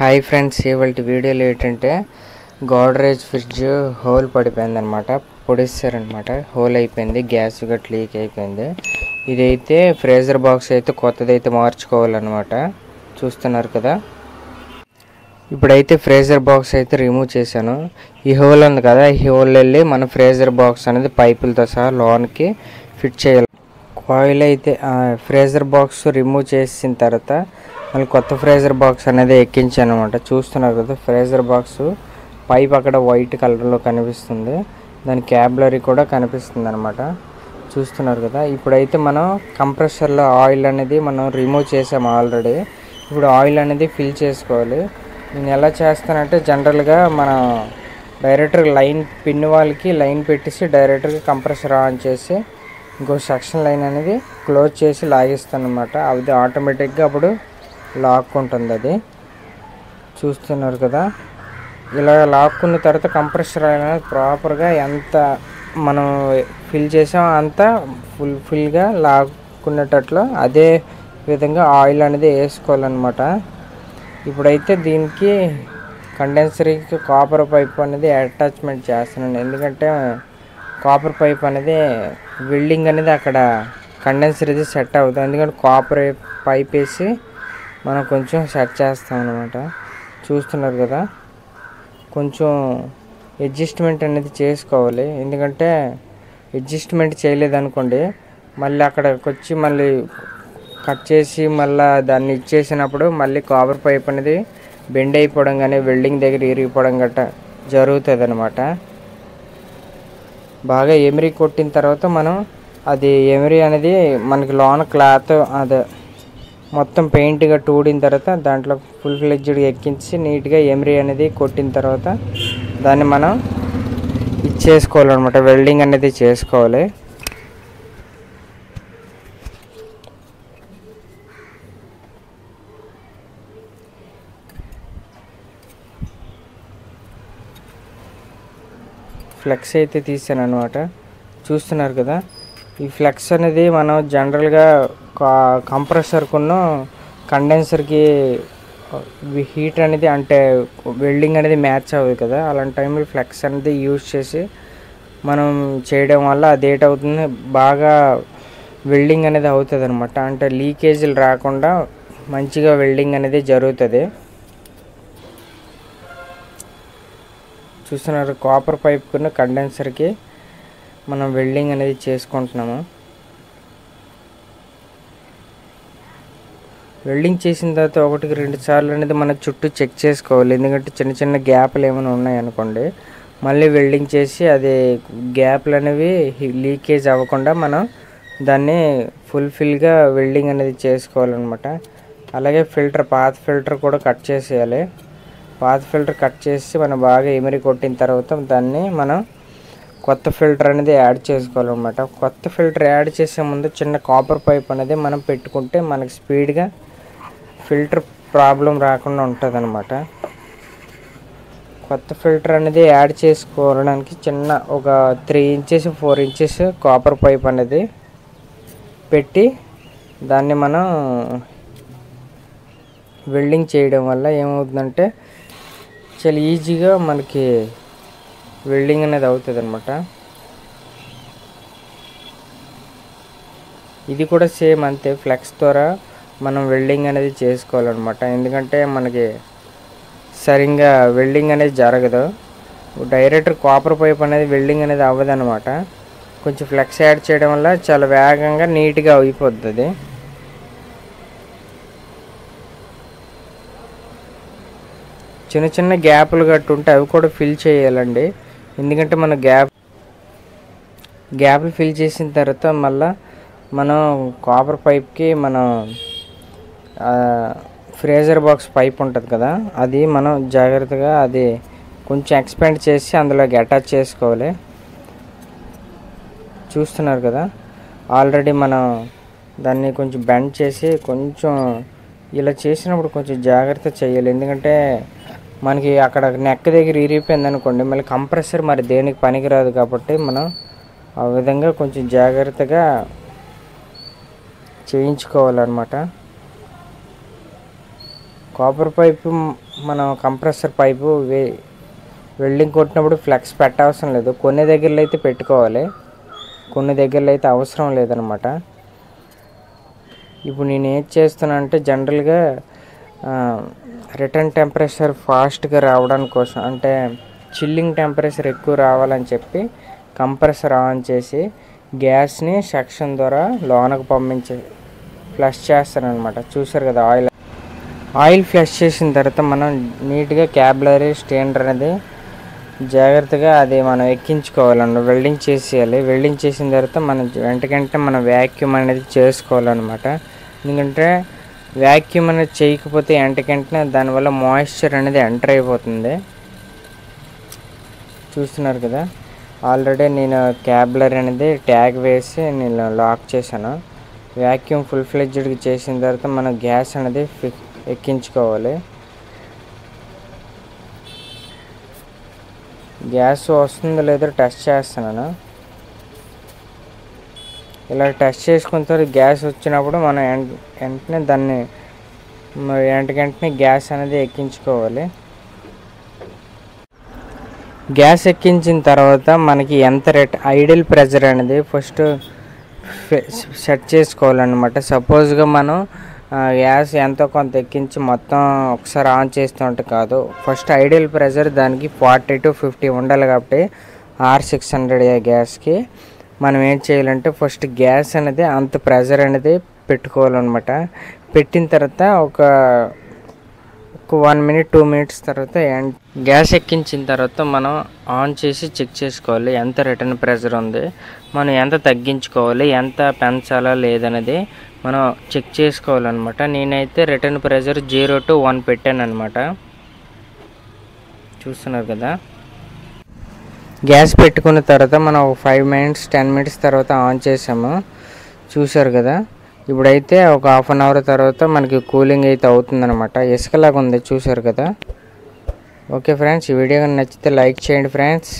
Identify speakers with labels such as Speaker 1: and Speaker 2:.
Speaker 1: Hi friends, ఇవాళ వీడియోలో ఏంటంటే గోడ్రేజ్ ఫ్రిడ్జ్ హోల్ పడిపోయింది అనమాట. పొడిస్తారనమాట, హోల్ అయిపోయింది, గ్యాస్ గట్ లీక్ అయిపోయింది. ఇదైతే ఫ్రీజర్ బాక్స్ అయితే కొత్తదైతే మార్చుకోవాలన్నమాట. చూస్తున్నారు కదా. ఇప్పుడైతే ఫ్రీజర్ బాక్స్ అయితే రిమూవ్ చేశాను. ఈ హోల్ ఉంది కదా, ఈ హోల్ వెళ్ళి మన ఫ్రీజర్ బాక్స్ అనేది పైపులతో సహా లోన్కి ఫిట్ చేయాలి. కాయిల్ అయితే ఫ్రీజర్ బాక్స్ రిమూవ్ చేసిన తర్వాత మళ్ళీ కొత్త ఫ్రీజర్ బాక్స్ అనేది ఎక్కించాను అనమాట. చూస్తున్నారు కదా, ఫ్రీజర్ బాక్స్ పైప్ అక్కడ వైట్ కలర్లో కనిపిస్తుంది, దాని క్యాబ్లరీ కూడా కనిపిస్తుంది అనమాట. చూస్తున్నారు కదా. ఇప్పుడైతే మనం కంప్రెషర్లో ఆయిల్ అనేది మనం రిమూవ్ చేసాము ఆల్రెడీ. ఇప్పుడు ఆయిల్ అనేది ఫిల్ చేసుకోవాలి. నేను ఎలా చేస్తానంటే జనరల్గా మనం డైరెక్ట్గా లైన్ పిన్ వాళ్ళకి లైన్ పెట్టేసి డైరెక్ట్గా కంప్రెషర్ ఆన్ చేసి ఇంకో సెక్షన్ లైన్ అనేది క్లోజ్ చేసి లాగిస్తాను అనమాట. అది ఆటోమేటిక్గా అప్పుడు లాక్కుంటుంది అది. చూస్తున్నారు కదా. ఇలా లాక్కున్న తర్వాత కంప్రెషర్ అనేది ప్రాపర్గా ఎంత మనం ఫిల్ చేసామో అంత ఫుల్గా లాక్కునేటట్లు అదే విధంగా ఆయిల్ అనేది వేసుకోవాలన్నమాట. ఇప్పుడైతే దీనికి కండెన్సర్కి కాపర్ పైప్ అనేది అటాచ్మెంట్ చేస్తున్నాను. ఎందుకంటే కాపర్ పైప్ అనేది వెల్డింగ్ అనేది అక్కడ కండెన్సర్ ఇది సెట్ అవుతుంది. ఎందుకంటే కాపర్ పైప్ వేసి మనం కొంచెం సెట్ చేస్తాం అన్నమాట. చూస్తున్నారు కదా. కొంచెం అడ్జస్ట్మెంట్ అనేది చేసుకోవాలి. ఎందుకంటే అడ్జస్ట్మెంట్ చేయలేదనుకోండి మళ్ళీ అక్కడికి వచ్చి మళ్ళీ కట్ చేసి మళ్ళీ దాన్ని ఇచ్చేసినప్పుడు మళ్ళీ కాపర్ పైప్ అనేది బెండ్ అయిపోవడం కానీ వెల్డింగ్ దగ్గర ఇరిగిపోవడం గట్రా జరుగుతుంది అనమాట. బాగా ఎమిరి కొట్టిన తర్వాత మనం అది ఎమిరి అనేది మనకి లోన క్లాత్ అదే మొత్తం పెయింట్గా టూడిన తర్వాత దాంట్లో ఫుల్ ఫ్లెడ్జ్డ్గా ఎక్కించి నీట్గా ఎమిరి అనేది కొట్టిన తర్వాత దాన్ని మనం ఇచ్చేసుకోవాలన్నమాట. వెల్డింగ్ అనేది చేసుకోవాలి. ఫ్లెక్స్ అయితే తీసాను అనమాట. చూస్తున్నారు కదా. ఈ ఫ్లెక్స్ అనేది మనం జనరల్గా కంప్రెసర్కున్న కండెన్సర్కి హీట్ అనేది అంటే వెల్డింగ్ అనేది మ్యాచ్ అవ్వదు కదా. అలాంటి టైంలో ఫ్లెక్స్ అనేది యూజ్ చేసి మనం చేయడం వల్ల అది ఏటవుతుంది, బాగా వెల్డింగ్ అనేది అవుతుంది అనమాట. అంటే లీకేజీలు రాకుండా మంచిగా వెల్డింగ్ అనేది జరుగుతుంది. చూస్తున్నారు, కాపర్ పైప్కున్న కండెన్సర్కి మనం వెల్డింగ్ అనేది చేసుకుంటున్నాము. వెల్డింగ్ చేసిన తర్వాత 1-2 సార్లు అనేది మన చుట్టూ చెక్ చేసుకోవాలి. ఎందుకంటే చిన్న చిన్న గ్యాప్లు ఏమైనా ఉన్నాయనుకోండి మళ్ళీ వెల్డింగ్ చేసి అది గ్యాప్లు అనేవి లీకేజ్ అవ్వకుండా మనం దాన్ని ఫుల్ఫిల్గా వెల్డింగ్ అనేది చేసుకోవాలన్నమాట. అలాగే పాత ఫిల్టర్ కూడా కట్ చేసేయాలి. పాత ఫిల్టర్ కట్ చేసి మనం బాగా ఎమిరి కొట్టిన తర్వాత దాన్ని మనం కొత్త ఫిల్టర్ అనేది యాడ్ చేసుకోవాలన్నమాట. కొత్త ఫిల్టర్ యాడ్ చేసే ముందు చిన్న కాపర్ పైప్ అనేది మనం పెట్టుకుంటే మనకి స్పీడ్గా ఫిల్టర్ ప్రాబ్లం రాకుండా ఉంటుంది అనమాట. కొత్త ఫిల్టర్ అనేది యాడ్ చేసుకోవడానికి చిన్న ఒక 3 ఇంచెస్ 4 ఇంచెస్ కాపర్ పైప్ అనేది పెట్టి దాన్ని మనం వెల్డింగ్ చేయడం వల్ల ఏమవుతుందంటే చాలా ఈజీగా మనకి వెల్డింగ్ అనేది అవుతుంది అనమాట. ఇది కూడా సేమ్ అంతే, ఫ్లెక్స్ ద్వారా మనం వెల్డింగ్ అనేది చేసుకోవాలన్నమాట. ఎందుకంటే మనకి సరిగ్గా వెల్డింగ్ అనేది జరగదు. డైరెక్ట్ కాపర్ పైప్ అనేది వెల్డింగ్ అనేది అవ్వదు అనమాట. కొంచెం ఫ్లెక్స్ యాడ్ చేయడం వల్ల చాలా వేగంగా నీట్గా అయిపోతుంది. చిన్న చిన్న గ్యాప్లు కట్టుంటే అవి కూడా ఫిల్ చేయాలండి. ఎందుకంటే మన గ్యాప్లు ఫిల్ చేసిన తర్వాత మళ్ళీ మనం కాపర్ పైప్కి మనం ఫ్రీజర్ బాక్స్ పైప్ ఉంటుంది కదా, అది మనం జాగ్రత్తగా అది కొంచెం ఎక్స్పాండ్ చేసి అందులోకి అటాచ్ చేసుకోవాలి. చూస్తున్నారు కదా. ఆల్రెడీ మనం దాన్ని కొంచెం బెండ్ చేసి కొంచెం ఇలా చేసినప్పుడు కొంచెం జాగ్రత్త చేయాలి. ఎందుకంటే మనకి అక్కడ నెక్ దగ్గర ఇరిగిపోయింది అనుకోండి మళ్ళీ కంప్రెసర్ మరి దేనికి పనికిరాదు. కాబట్టి మనం ఆ విధంగా కొంచెం జాగ్రత్తగా చేయించుకోవాలన్నమాట. కాపర్ పైపు మనం కంప్రెసర్ పైపు వెల్డింగ్ కొట్టినప్పుడు ఫ్లెక్స్ పెట్టవసరం లేదు. కొన్ని దగ్గరలో అయితే పెట్టుకోవాలి, కొన్ని దగ్గరలో అయితే అవసరం లేదనమాట. ఇప్పుడు నేను ఏం చేస్తున్నా అంటే జనరల్గా రిటర్న్ టెంపరేచర్ ఫాస్ట్గా రావడానికి కోసం, అంటే చిల్లింగ్ టెంపరేచర్ ఎక్కువ రావాలని చెప్పి కంప్రెసర్ ఆన్ చేసి గ్యాస్ని సెక్షన్ ద్వారా లోనకు పంపించి ఫ్లష్ చేస్తాను అనమాట. చూసారు కదా, ఆయిల్ ఫ్లష్ చేసిన తర్వాత మనం నీట్గా క్యాబులరీ స్టెయినర్ అనేది జాగ్రత్తగా అది మనం ఎక్కించుకోవాలన్నమాట. వెల్డింగ్ చేసేయాలి. వెల్డింగ్ చేసిన తర్వాత మనం వెంటకంటే మనం వ్యాక్యూమ్ అనేది చేసుకోవాలన్నమాట. ఎందుకంటే వ్యాక్యూమ్ అనేది చేయకపోతే వెంటకంటే దానివల్ల మాయిశ్చర్ అనేది ఎంటర్ అయిపోతుంది. చూస్తున్నారు కదా, ఆల్రెడీ నేను క్యాబులరీ అనేది ట్యాగ్ వేసి నేను లాక్ చేశాను. వ్యాక్యూమ్ ఫుల్ ఫ్లెడ్జ్డ్గా చేసిన తర్వాత మనం గ్యాస్ అనేది ఎక్కించుకోవాలి. గ్యాస్ వస్తుందో లేదో టెస్ట్ చేస్తున్నాను. ఇలా టెస్ట్ చేసుకున్న తర్వాత గ్యాస్ వచ్చినప్పుడు మనం వెంటనే దాన్ని వెంటనే గ్యాస్ అనేది ఎక్కించుకోవాలి. గ్యాస్ ఎక్కించిన తర్వాత మనకి ఎంత ఐడియల్ ప్రెజర్ అనేది ఫస్ట్ సెట్ చేసుకోవాలన్నమాట. సపోజ్గా మనం గ్యాస్ ఎంతో కొంత ఎక్కించి మొత్తం ఒకసారి ఆన్ చేస్తుంటే కాదు, ఫస్ట్ ఐడియల్ ప్రెజర్ దానికి 40 to 50 ఉండాలి. కాబట్టి R600 గ్యాస్కి మనం ఏం చేయాలంటే ఫస్ట్ గ్యాస్ అనేది అంత ప్రెజర్ అనేది పెట్టుకోవాలన్నమాట. పెట్టిన తర్వాత ఒక 1 minute 2 minutes తర్వాత గ్యాస్ ఎక్కించిన తర్వాత మనం ఆన్ చేసి చెక్ చేసుకోవాలి ఎంత రిటర్న్ ప్రెజర్ ఉంది, మనం ఎంత తగ్గించుకోవాలి, ఎంత పెంచాలా లేదనేది మనం చెక్ చేసుకోవాలన్నమాట. నేనైతే రిటర్న్ ప్రెజర్ 0 to 1 పెట్టాను అనమాట. చూస్తున్నారు కదా, గ్యాస్ పెట్టుకున్న తర్వాత మనం 5 minutes 10 minutes తర్వాత ఆన్ చేసాము. చూసారు కదా, ఇప్పుడైతే ఒక 1/2 hour తర్వాత మనకి కూలింగ్ అయితే అవుతుందన్నమాట. ఇసుకలాగా ఉంది, చూసారు కదా. ఓకే ఫ్రెండ్స్, ఈ వీడియో నచ్చితే లైక్ చేయండి ఫ్రెండ్స్.